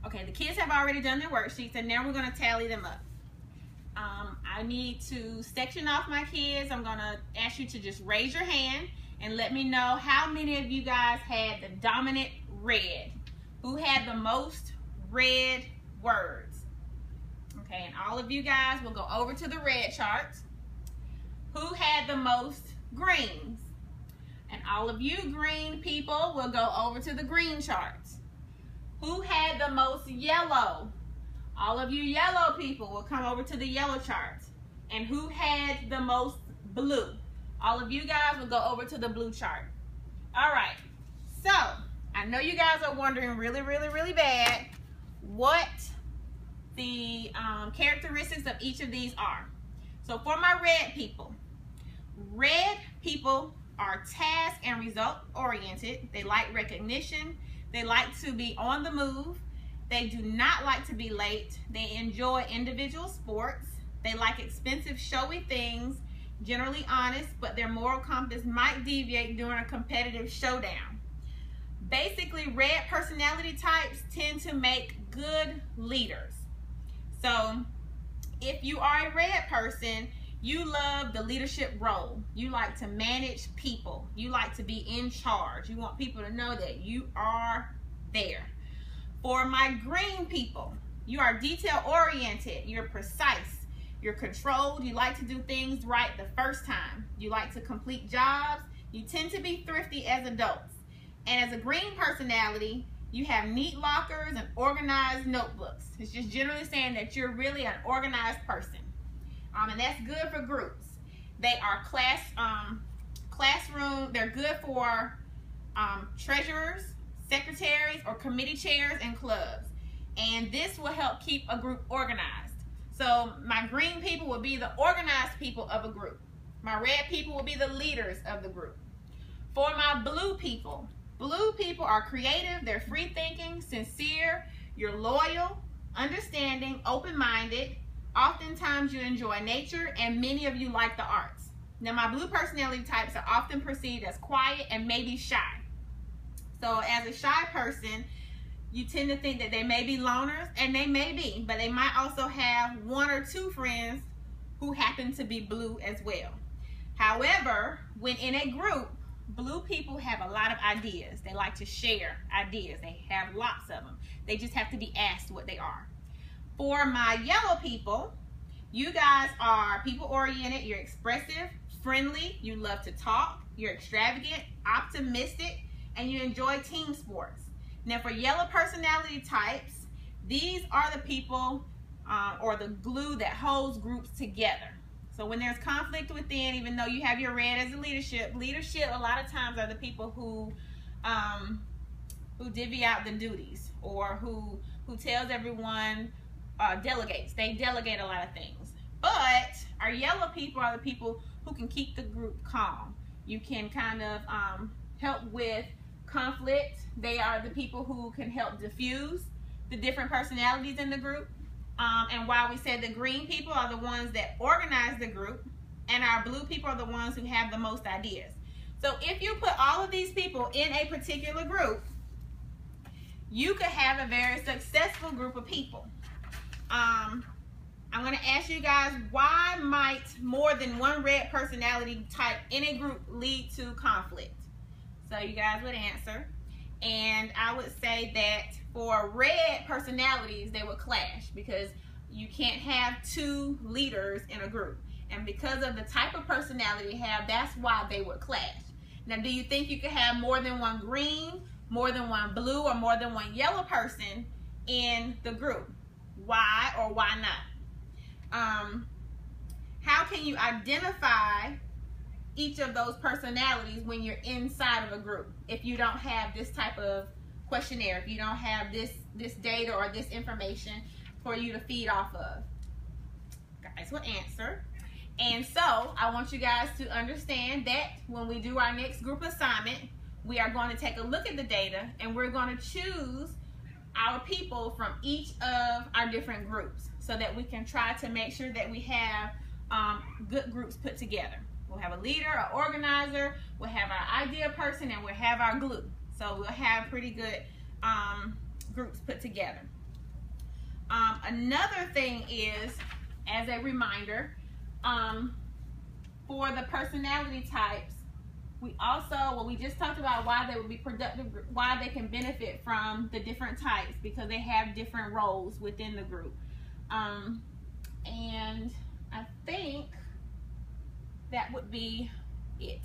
Okay, the kids have already done their worksheets, and now we're going to tally them up. I need to section off my kids. I'm going to ask you to just raise your hand and let me know how many of you guys had the dominant red. Who had the most red words? Okay, and all of you guys will go over to the red charts. Who had the most greens? And all of you green people will go over to the green charts. Who had the most yellow? All of you yellow people will come over to the yellow charts. And who had the most blue? All of you guys will go over to the blue chart. All right, so I know you guys are wondering really bad what the characteristics of each of these are. So for my red people are task and result oriented. They like recognition. They like to be on the move. They do not like to be late. They enjoy individual sports. They like expensive, showy things, generally honest, but their moral compass might deviate during a competitive showdown. Basically, red personality types tend to make good leaders. So if you are a red person, you love the leadership role. You like to manage people. You like to be in charge. You want people to know that you are there. For my green people, you are detail oriented. You're precise. You're controlled. You like to do things right the first time. You like to complete jobs. You tend to be thrifty as adults. And as a green personality, you have neat lockers and organized notebooks. It's just generally saying that you're really an organized person. And that's good for groups. They are classroom. They're good for treasurers, secretaries, or committee chairs and clubs. And this will help keep a group organized. So my green people will be the organized people of a group. My red people will be the leaders of the group. For my blue people are creative. They're free thinking, sincere. You're loyal, understanding, open-minded. Oftentimes you enjoy nature, and many of you like the arts. Now my blue personality types are often perceived as quiet and maybe shy. So as a shy person, you tend to think that they may be loners, and they may be, but they might also have one or two friends who happen to be blue as well. However, when in a group, blue people have a lot of ideas. They like to share ideas. They have lots of them. They just have to be asked what they are. For my yellow people, you guys are people-oriented. You're expressive, friendly. You love to talk. You're extravagant, optimistic, and you enjoy team sports. Now for yellow personality types, these are the people or the glue that holds groups together. So when there's conflict within, even though you have your red as a leadership a lot of times are the people who divvy out the duties, or who tells everyone, delegates. They delegate a lot of things. But our yellow people are the people who can keep the group calm. You can kind of help with conflict. They are the people who can help diffuse the different personalities in the group. And while we said the green people are the ones that organize the group, and our blue people are the ones who have the most ideas. So if you put all of these people in a particular group, you could have a very successful group of people. I'm going to ask you guys, why might more than one red personality type in a group lead to conflict? So you guys would answer. And I would say that for red personalities, they would clash, because you can't have two leaders in a group. And because of the type of personality you have, that's why they would clash. Now, do you think you could have more than one green, more than one blue, or more than one yellow person in the group? Why or why not? How can you identify each of those personalities when you're inside of a group if you don't have this type of questionnaire, if you don't have this data or this information for you to feed off of? Guys will answer. And so I want you guys to understand that when we do our next group assignment, we are going to take a look at the data, and we're going to choose our people from each of our different groups so that we can try to make sure that we have good groups put together. We'll have a leader, an organizer, we'll have our idea person, and we'll have our glue. So we'll have pretty good groups put together. Another thing is, as a reminder, for the personality types, we just talked about why they would be productive, why they can benefit from the different types, because they have different roles within the group. And I think that would be it.